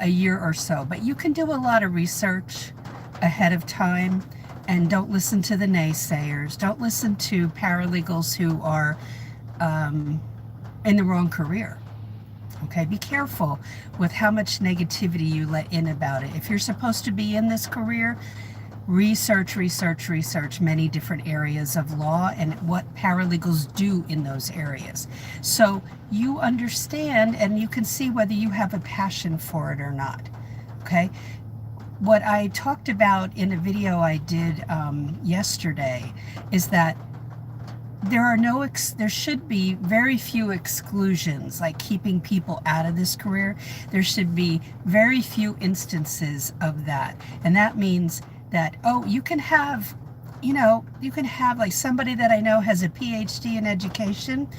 a year or so. But you can do a lot of research ahead of time, and don't listen to the naysayers. Don't listen to paralegals who are in the wrong career. Okay, be careful with how much negativity you let in about it. If you're supposed to be in this career, research many different areas of law and what paralegals do in those areas. So you understand and you can see whether you have a passion for it or not. Okay. What I talked about in a video I did yesterday is that there should be very few exclusions, like keeping people out of this career. There should be very few instances of that. And that means that, oh, you can have like somebody that I know has a PhD in education,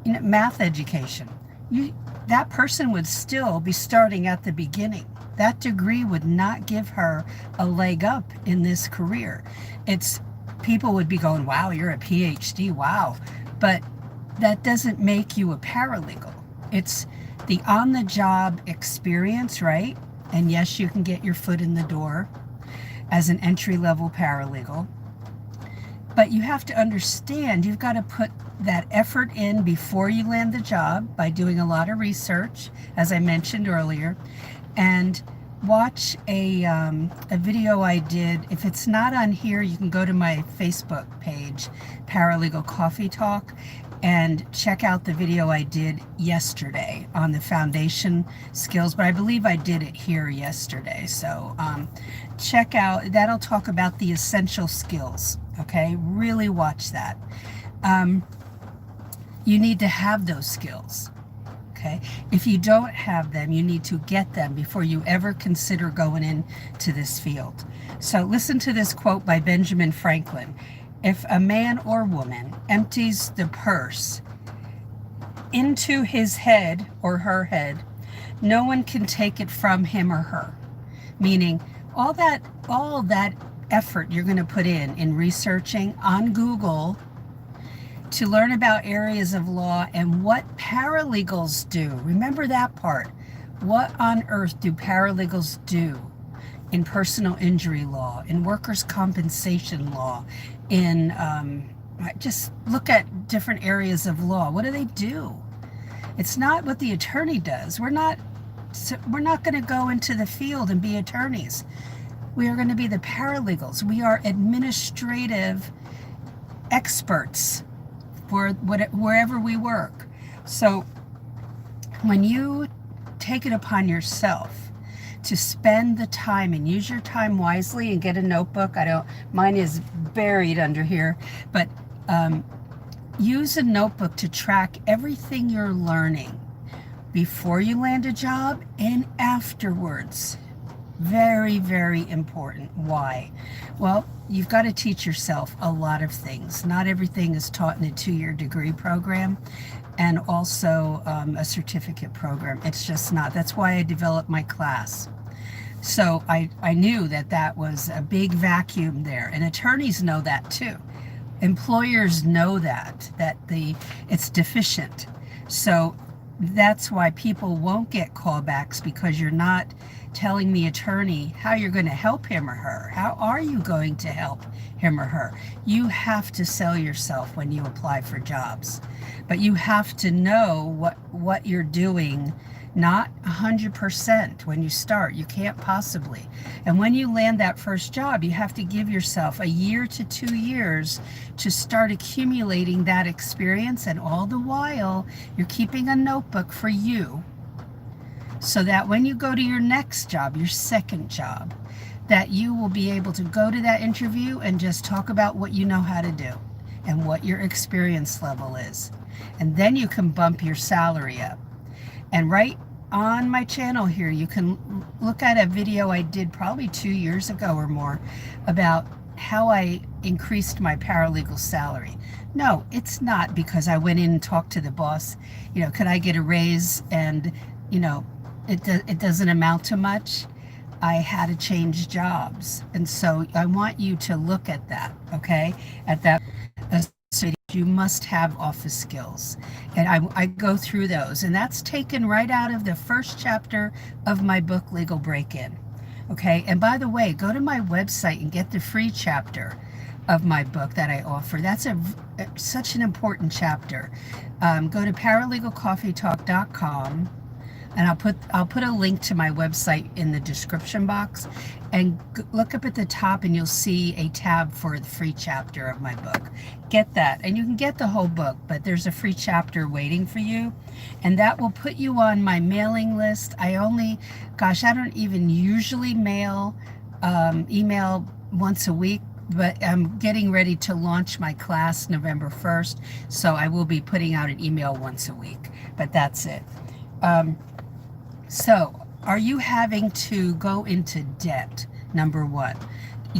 math education. That person would still be starting at the beginning. That degree would not give her a leg up in this career. People would be going, wow, you're a PhD, wow. But that doesn't make you a paralegal. It's the on-the-job experience, right? And yes, you can get your foot in the door as an entry-level paralegal. But you have to understand, you've got to put that effort in before you land the job by doing a lot of research, as I mentioned earlier, and watch a video I did. If it's not on here, you can go to my Facebook page, Paralegal Coffee Talk, and check out the video I did yesterday on the foundation skills, but I believe I did it here yesterday. So check out, that'll talk about the essential skills, okay? Really watch that. You need to have those skills. Okay. If you don't have them, you need to get them before you ever consider going into this field. So listen to this quote by Benjamin Franklin. If a man or woman empties the purse into his head or her head, no one can take it from him or her. Meaning all that effort you're going to put in researching on Google to learn about areas of law and what paralegals do. Remember that part. What on earth do paralegals do in personal injury law, in workers' compensation law, in just look at different areas of law. What do they do? It's not what the attorney does. We're not going to go into the field and be attorneys. We are going to be the paralegals. We are administrative experts wherever we work. So when you take it upon yourself to spend the time and use your time wisely and get a notebook, mine is buried under here, but use a notebook to track everything you're learning before you land a job and afterwards. Very, very important. Why? Well, you've got to teach yourself a lot of things. Not everything is taught in a 2-year degree program and also a certificate program. It's just not. That's why I developed my class. So I knew that was a big vacuum there. And attorneys know that too. Employers know that it's deficient. So that's why people won't get callbacks, because you're not telling the attorney how you're going to help him or her. How are you going to help him or her? You have to sell yourself when you apply for jobs, but you have to know what you're doing. Not 100% when you start. You can't possibly. And when you land that first job, you have to give yourself a year to 2 years to start accumulating that experience. And all the while, you're keeping a notebook for you, so that when you go to your next job, your second job, that you will be able to go to that interview and just talk about what you know how to do and what your experience level is. And then you can bump your salary up. And right on my channel here, you can look at a video I did probably 2 years ago or more about how I increased my paralegal salary. No, it's not because I went in and talked to the boss, could I get a raise? And, it doesn't amount to much. I had to change jobs. And so I want you to look at that, okay? At that video you must have office skills. And I go through those. And that's taken right out of the first chapter of my book, Legal Break-In. Okay. And by the way, go to my website and get the free chapter of my book that I offer. That's such an important chapter. Go to paralegalcoffeetalk.com, and I'll put a link to my website in the description box, and look up at the top and you'll see a tab for the free chapter of my book. Get that, and you can get the whole book, but there's a free chapter waiting for you, and that will put you on my mailing list. I don't even usually email once a week, but I'm getting ready to launch my class November 1st, so I will be putting out an email once a week, but that's it. So, are you having to go into debt? Number one.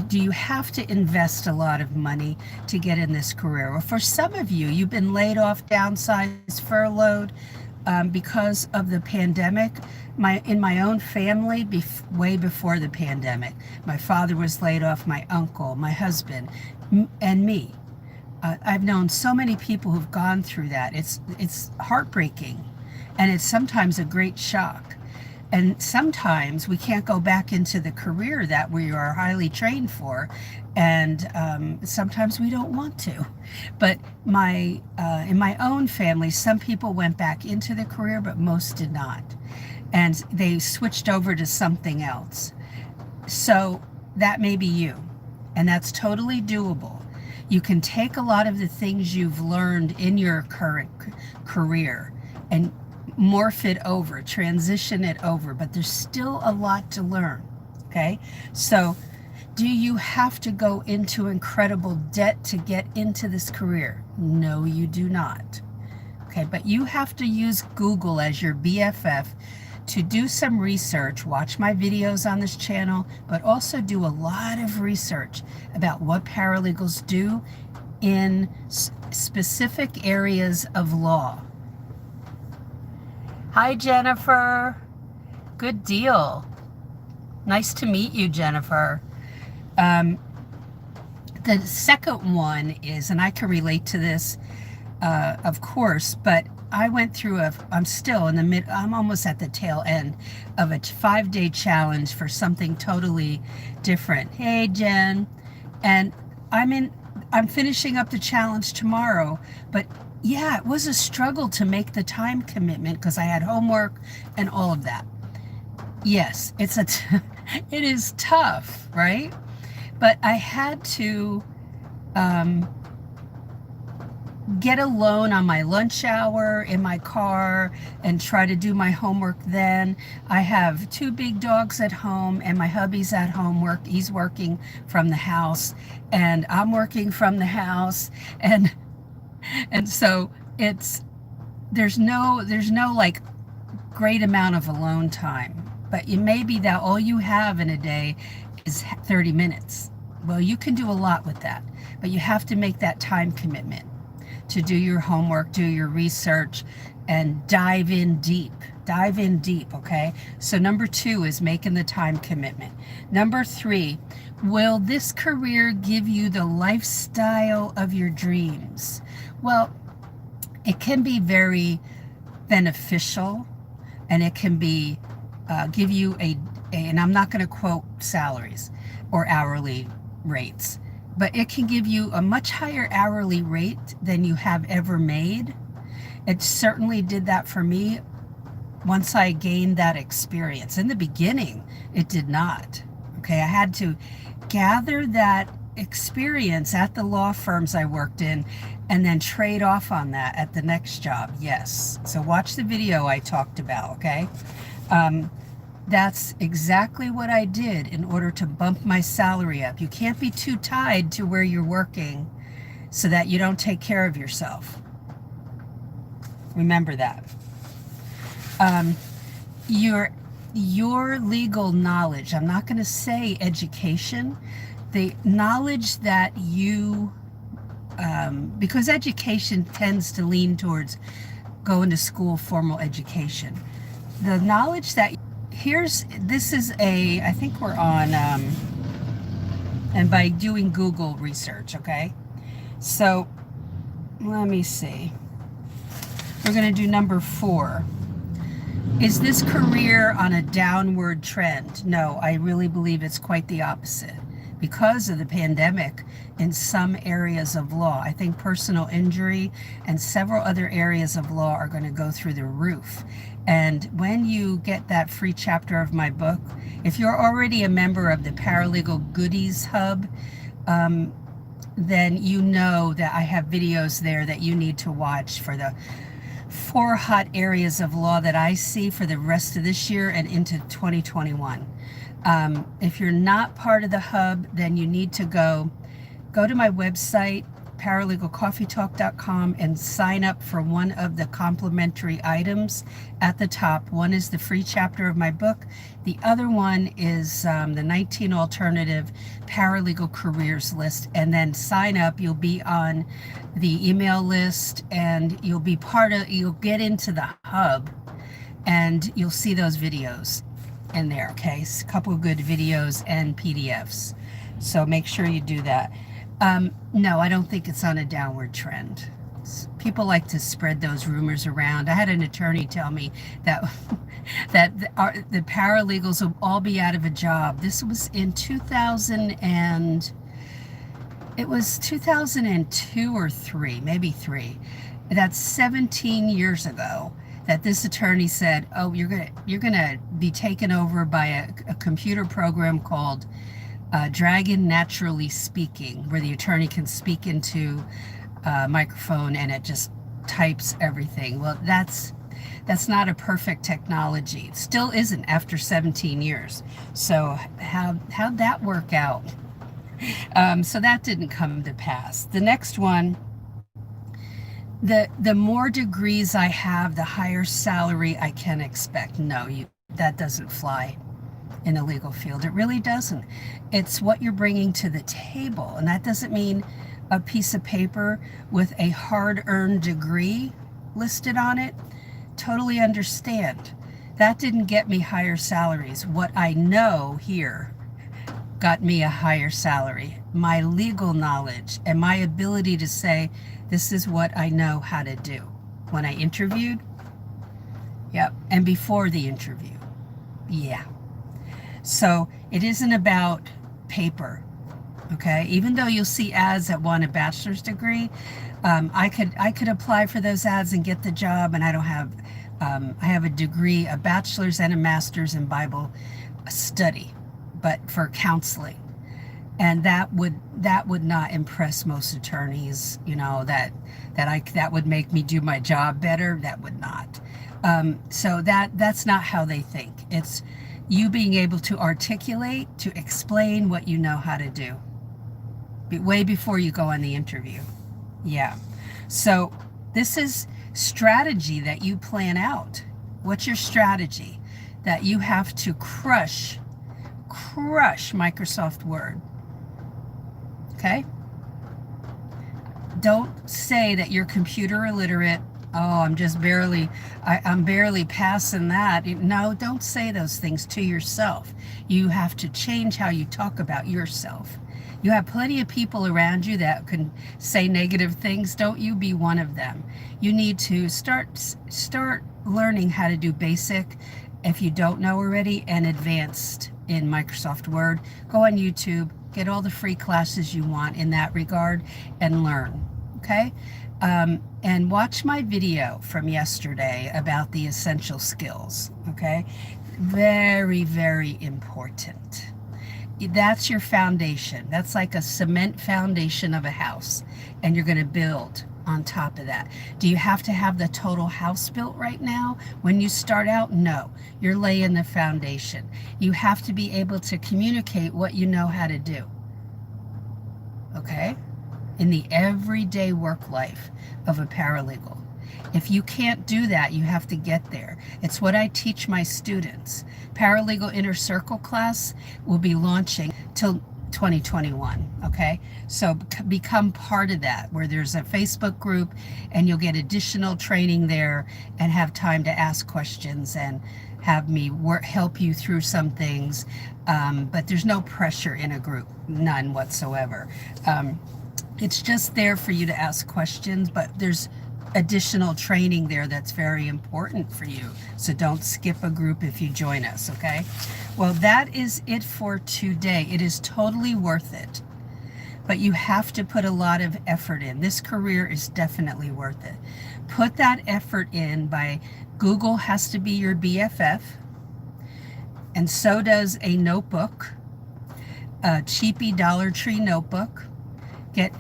Do you have to invest a lot of money to get in this career? Or for some of you, you've been laid off, downsized, furloughed because of the pandemic. In my own family, way before the pandemic, my father was laid off, my uncle, my husband, and me. I've known so many people who've gone through that. It's heartbreaking, and it's sometimes a great shock. And sometimes we can't go back into the career that we are highly trained for, and sometimes we don't want to. But in my own family, some people went back into the career, but most did not. And they switched over to something else. So that may be you, and that's totally doable. You can take a lot of the things you've learned in your current career and morph it over, transition it over, but there's still a lot to learn. Okay, so do you have to go into incredible debt to get into this career? No, you do not. Okay, but you have to use Google as your BFF to do some research. Watch my videos on this channel, but also do a lot of research about what paralegals do in specific areas of law. Hi, Jennifer. Good deal. Nice to meet you, Jennifer. The second one is, and I can relate to this, of course, but I went through I'm almost at the tail end of a 5-day challenge for something totally different. Hey, Jen. And I'm finishing up the challenge tomorrow, but yeah, it was a struggle to make the time commitment because I had homework and all of that. Yes, it is tough, right? But I had to get a loan on my lunch hour in my car and try to do my homework then. I have 2 big dogs at home, and my hubby's at home he's working from the house, and I'm working from the house, and so there's no like great amount of alone time, but it may be that all you have in a day is 30 minutes. Well, you can do a lot with that, but you have to make that time commitment to do your homework, do your research, and dive in deep, okay? So number 2 is making the time commitment. Number 3, will this career give you the lifestyle of your dreams? Well, it can be very beneficial, and it can be give you and I'm not going to quote salaries or hourly rates, but it can give you a much higher hourly rate than you have ever made. It certainly did that for me once I gained that experience. In the beginning, it did not. Okay, I had to gather that experience at the law firms I worked in and then trade off on that at the next job. Yes. So watch the video I talked about, okay? That's exactly what I did in order to bump my salary up. You can't be too tied to where you're working so that you don't take care of yourself. Remember that. Your legal knowledge, I'm not going to say education, the knowledge that you, because education tends to lean towards going to school, formal education. The knowledge that, I think we're on, and by doing Google research, okay? So let me see. We're going to do number 4. Is this career on a downward trend? No, I really believe it's quite the opposite. Because of the pandemic, in some areas of law, I think personal injury and several other areas of law are going to go through the roof. And when you get that free chapter of my book, if you're already a member of the Paralegal Goodies Hub, then you know that I have videos there that you need to watch for the 4 hot areas of law that I see for the rest of this year and into 2021. If you're not part of the hub, then you need to go to my website, paralegalcoffeetalk.com, and sign up for one of the complimentary items at the top. One is the free chapter of my book. The other one is the 19 alternative paralegal careers list. And then sign up. You'll be on the email list, and you'll get into the hub, and you'll see those videos in there. Okay, a couple of good videos and PDFs. So make sure you do that. No, I don't think it's on a downward trend. People like to spread those rumors around. I had an attorney tell me that the paralegals will all be out of a job. This was in 2002 or 3, maybe 3. That's 17 years ago. That this attorney said, "Oh, you're gonna be taken over by a computer program called Dragon Naturally Speaking, where the attorney can speak into a microphone and it just types everything." Well, that's not a perfect technology. It still isn't after 17 years. So how'd that work out? So that didn't come to pass. The next one. The more degrees I have, the higher salary I can expect. No, that doesn't fly in the legal field. It really doesn't. It's what you're bringing to the table. And that doesn't mean a piece of paper with a hard-earned degree listed on it. Totally understand. That didn't get me higher salaries. What I know here got me a higher salary. My legal knowledge and my ability to say, this is what I know how to do. When I interviewed, yep, and before the interview, yeah. So it isn't about paper, okay? Even though you'll see ads that want a bachelor's degree, I could apply for those ads and get the job, and I don't have, I have a degree, a bachelor's and a master's in Bible study, but for counseling. And that would not impress most attorneys, you know, that would make me do my job better. That would not. So that's not how they think. It's you being able to articulate, to explain what you know how to do way before you go on the interview. Yeah. So this is strategy that you plan out. What's your strategy? That you have to crush Microsoft Word. Okay? Don't say that you're computer illiterate. Oh, I'm barely passing that. No, don't say those things to yourself. You have to change how you talk about yourself. You have plenty of people around you that can say negative things. Don't you be one of them. You need to start learning how to do basic, if you don't know already, and advanced in Microsoft Word. Go on YouTube. Get all the free classes you want in that regard and learn, okay? And watch my video from yesterday about the essential skills, okay? Very, very important. That's your foundation. That's like a cement foundation of a house, and you're going to build on top of that. Do you have to have the total house built right now when you start out? No, you're laying the foundation. You have to be able to communicate what you know how to do, okay, in the everyday work life of a paralegal. If you can't do that, you have to get there. It's what I teach my students. Paralegal Inner Circle class will be launching till 2021, okay? So become part of that, where there's a Facebook group, and you'll get additional training there and have time to ask questions and have me help you through some things. But there's no pressure in a group, none whatsoever. It's just there for you to ask questions, but there's additional training there that's very important for you. So don't skip a group if you join us, okay? Well, that is it for today. It is totally worth it, but you have to put a lot of effort in. This career is definitely worth it. Put that effort in by Google has to be your BFF, and so does a notebook, a cheapy Dollar Tree notebook. Get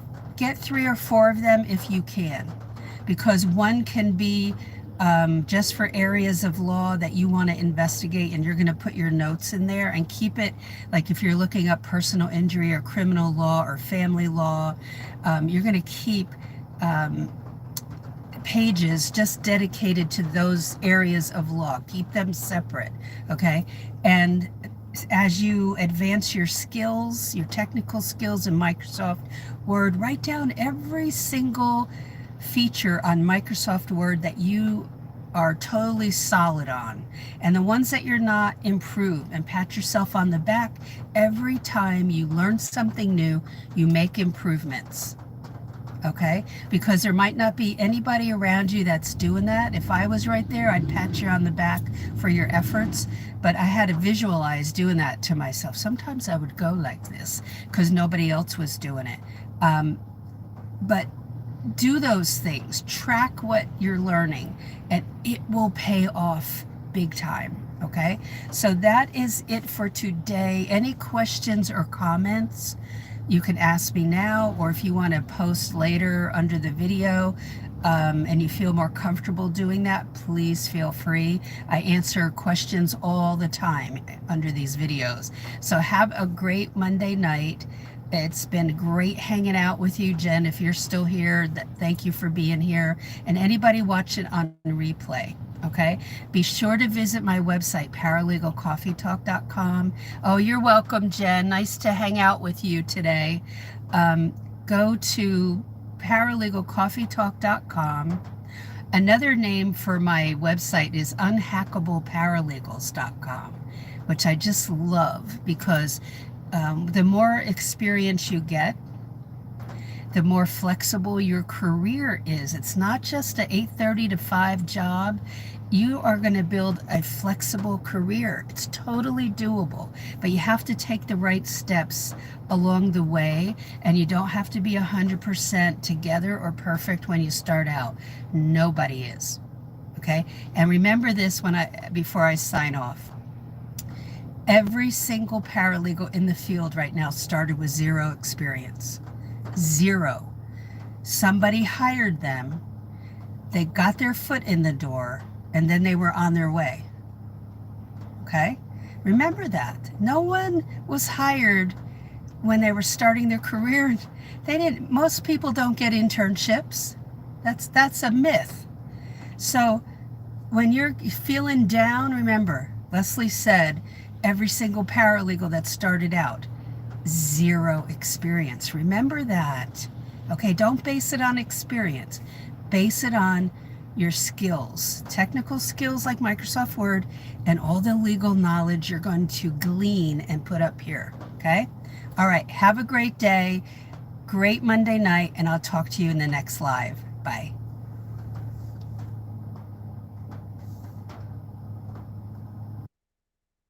3 or 4 of them if you can, because one can be just for areas of law that you want to investigate, and you're going to put your notes in there and keep it, like if you're looking up personal injury or criminal law or family law, you're going to keep pages just dedicated to those areas of law. Keep them separate, okay? And as you advance your skills, your technical skills in Microsoft Word, write down every single feature on Microsoft Word that you are totally solid on, and the ones that you're not, improve, and pat yourself on the back. Every time you learn something new, you make improvements, okay? Because there might not be anybody around you that's doing that. If I was right there, I'd pat you on the back for your efforts, but I had to visualize doing that to myself. Sometimes I would go like this because nobody else was doing it. But do those things, track what you're learning, and it will pay off big time, okay? So that is it for today. Any questions or comments, you can ask me now, or if you want to post later under the video, and you feel more comfortable doing that, please feel free. I answer questions all the time under these videos. So have a great Monday night. It's been great hanging out with you, Jen. If you're still here, thank you for being here. And anybody watching on replay, okay? Be sure to visit my website, paralegalcoffeetalk.com. Oh, you're welcome, Jen. Nice to hang out with you today. Go to paralegalcoffeetalk.com. Another name for my website is unhackableparalegals.com, which I just love because the more experience you get, the more flexible your career is. It's not just a 8:30 to 5 job. You are going to build a flexible career. It's totally doable, but you have to take the right steps along the way, and you don't have to be 100% together or perfect when you start out. Nobody is, okay? And remember this before I sign off. Every single paralegal in the field right now started with 0 experience. 0. Somebody hired them, they got their foot in the door, and then they were on their way. Okay? Remember that. No one was hired when they were starting their career. Most people don't get internships. That's a myth. So when you're feeling down, remember, Leslie said, every single paralegal that started out, 0 experience. Remember that. Okay, don't base it on experience. Base it on your skills, technical skills like Microsoft Word, and all the legal knowledge you're going to glean and put up here, okay? All right, have a great day, great Monday night, and I'll talk to you in the next live. Bye.